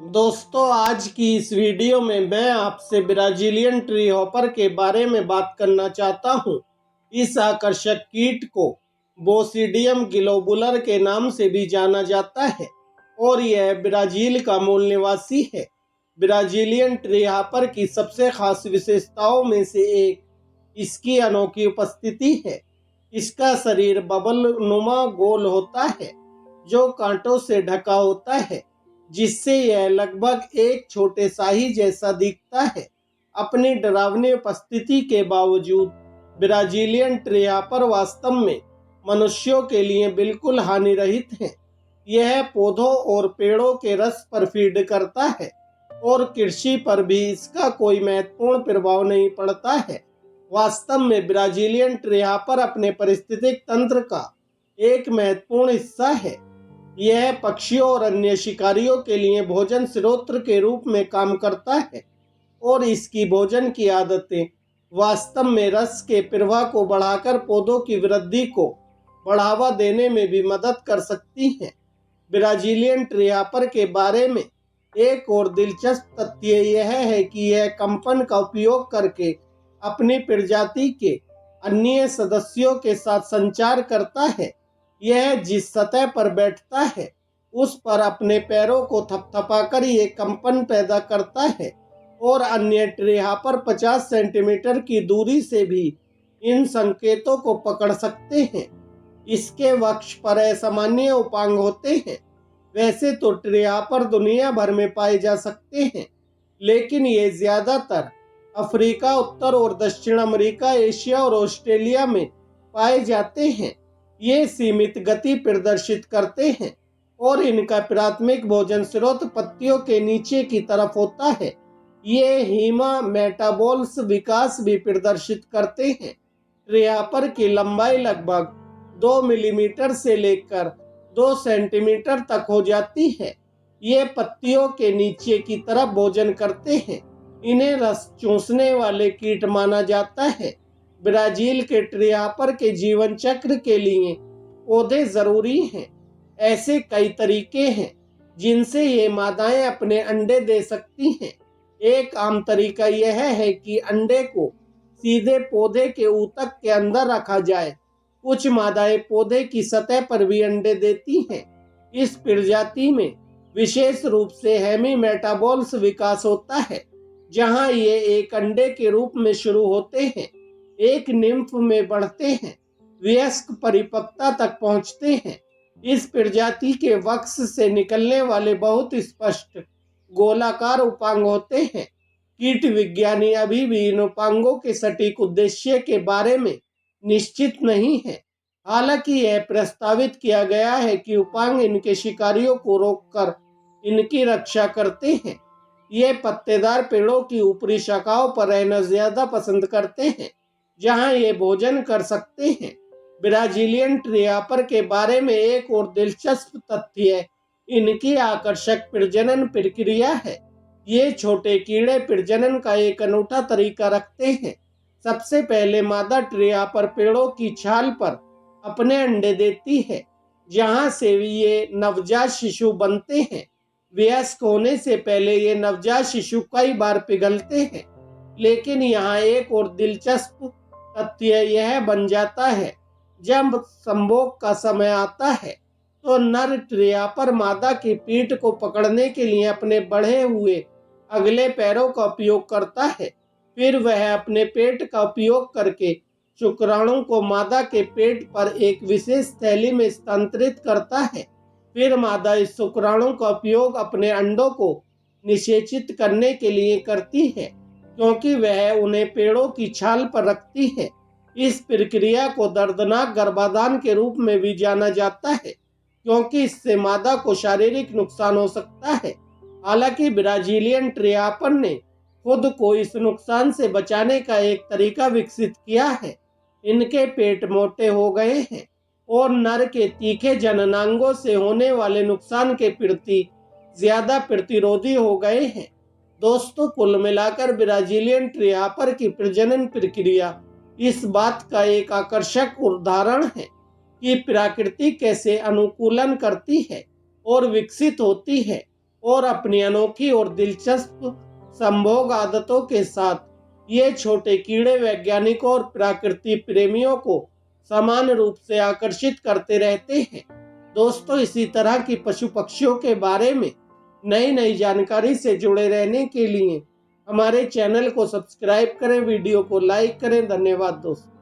दोस्तों, आज की इस वीडियो में मैं आपसे ब्राजीलियन ट्री हॉपर के बारे में बात करना चाहता हूं। इस आकर्षक कीट को बोसिडियम ग्लोबुलर के नाम से भी जाना जाता है और यह ब्राजील का मूल निवासी है। ब्राजीलियन ट्री हॉपर की सबसे खास विशेषताओं में से एक इसकी अनोखी उपस्थिति है। इसका शरीर बबल नुमा गोल होता है जो कांटों से ढका होता है, जिससे यह लगभग एक छोटे शाही जैसा दिखता है। अपनी डरावनी उपस्थिति के बावजूद ब्राजीलियन ट्री हॉपर वास्तव में मनुष्यों के लिए बिल्कुल हानिरहित है। यह पौधों और पेड़ों के रस पर फीड करता है और कृषि पर भी इसका कोई महत्वपूर्ण प्रभाव नहीं पड़ता है। वास्तव में ब्राजीलियन ट्री हॉपर अपने पारिस्थितिक तंत्र का एक महत्वपूर्ण हिस्सा है। यह पक्षियों और अन्य शिकारियों के लिए भोजन स्रोत के रूप में काम करता है और इसकी भोजन की आदतें वास्तव में रस के प्रवाह को बढ़ाकर पौधों की वृद्धि को बढ़ावा देने में भी मदद कर सकती हैं। ब्राजीलियन ट्री हॉपर के बारे में एक और दिलचस्प तथ्य यह है कि यह कंपन का उपयोग करके अपनी प्रजाति के अन्य सदस्यों के साथ संचार करता है। यह जिस सतह पर बैठता है उस पर अपने पैरों को थपथपाकर ये कंपन पैदा करता है और अन्य ट्री हॉपर 50 सेंटीमीटर की दूरी से भी इन संकेतों को पकड़ सकते हैं। इसके वक्ष पर असामान्य उपांग होते हैं। वैसे तो ट्री हॉपर दुनिया भर में पाए जा सकते हैं, लेकिन ये ज्यादातर अफ्रीका, उत्तर और दक्षिण अमेरिका, एशिया और ऑस्ट्रेलिया में पाए जाते हैं। ये सीमित गति प्रदर्शित करते हैं और इनका प्राथमिक भोजन स्रोत पत्तियों के नीचे की तरफ होता है। ये हीमा मेटाबोल्स विकास भी प्रदर्शित करते हैं। ट्री हॉपर की लंबाई लगभग 2 मिलीमीटर से लेकर 2 सेंटीमीटर तक हो जाती है। ये पत्तियों के नीचे की तरफ भोजन करते हैं। इन्हें रस चूसने वाले कीट माना जाता है। ब्राजील के ट्री हॉपर के जीवन चक्र के लिए पौधे जरूरी हैं। ऐसे कई तरीके हैं जिनसे ये मादाएं अपने अंडे दे सकती हैं। एक आम तरीका यह है कि अंडे को सीधे पौधे के ऊतक के अंदर रखा जाए। कुछ मादाएं पौधे की सतह पर भी अंडे देती हैं। इस प्रजाति में विशेष रूप से हेमी मेटाबोल्स विकास होता है, जहां ये एक अंडे के रूप में शुरू होते हैं, एक निम्फ में बढ़ते हैं, वयस्क परिपक्वता तक पहुंचते हैं। इस प्रजाति के वक्ष से निकलने वाले बहुत स्पष्ट गोलाकार उपांग होते हैं। कीट विज्ञानी अभी भी इन उपांगों के सटीक उद्देश्य के बारे में निश्चित नहीं है। हालांकि यह प्रस्तावित किया गया है कि उपांग इनके शिकारियों को रोककर इनकी रक्षा करते हैं। ये पत्तेदार पेड़ों की ऊपरी शाखाओं पर रहना ज्यादा पसंद करते हैं, जहां ये भोजन कर सकते हैं। ब्राजीलियन ट्री हॉपर के बारे में एक और दिलचस्प तथ्य इनकी आकर्षक प्रजनन प्रक्रिया है। ये छोटे कीड़े प्रजनन का एक अनूठा तरीका रखते हैं। सबसे पहले मादा ट्री हॉपर पेड़ों की छाल पर अपने अंडे देती है, जहां से ये नवजात शिशु बनते हैं। वयस्क होने से पहले ये नवजात शिशु कई बार पिघलते हैं, लेकिन यहाँ एक और दिलचस्प तथ्य यह बन जाता है, जब संभोग का समय आता है तो नर ट्री हॉपर मादा की पीठ को पकड़ने के लिए अपने बढ़े हुए अगले पैरों का उपयोग करता है। फिर वह अपने पेट का उपयोग करके शुक्राणु को मादा के पेट पर एक विशेष थैली में स्थानांतरित करता है। फिर मादा इस शुक्राणु का उपयोग अपने अंडों को निषेचित करने के लिए करती है, क्योंकि वह उन्हें पेड़ों की छाल पर रखती है। इस प्रक्रिया को दर्दनाक गर्भाधान के रूप में भी जाना जाता है, क्योंकि इससे मादा को शारीरिक नुकसान हो सकता है। हालांकि ब्राजीलियन ट्री हॉपर ने खुद को इस नुकसान से बचाने का एक तरीका विकसित किया है। इनके पेट मोटे हो गए हैं और नर के तीखे जननांगों से होने वाले नुकसान के प्रति ज्यादा प्रतिरोधी हो गए हैं। दोस्तों, कुल मिलाकर ब्राजीलियन ट्री हॉपर की प्रजनन प्रक्रिया इस बात का एक आकर्षक उदाहरण है कि प्रकृति कैसे अनुकूलन करती है और विकसित होती है और अपनी अनोखी और दिलचस्प संभोग आदतों के साथ ये छोटे कीड़े वैज्ञानिकों और प्रकृति प्रेमियों को समान रूप से आकर्षित करते रहते हैं। दोस्तों, इसी तरह की पशु पक्षियों के बारे में नई नई जानकारी से जुड़े रहने के लिए हमारे चैनल को सब्सक्राइब करें, वीडियो को लाइक करें। धन्यवाद दोस्तों।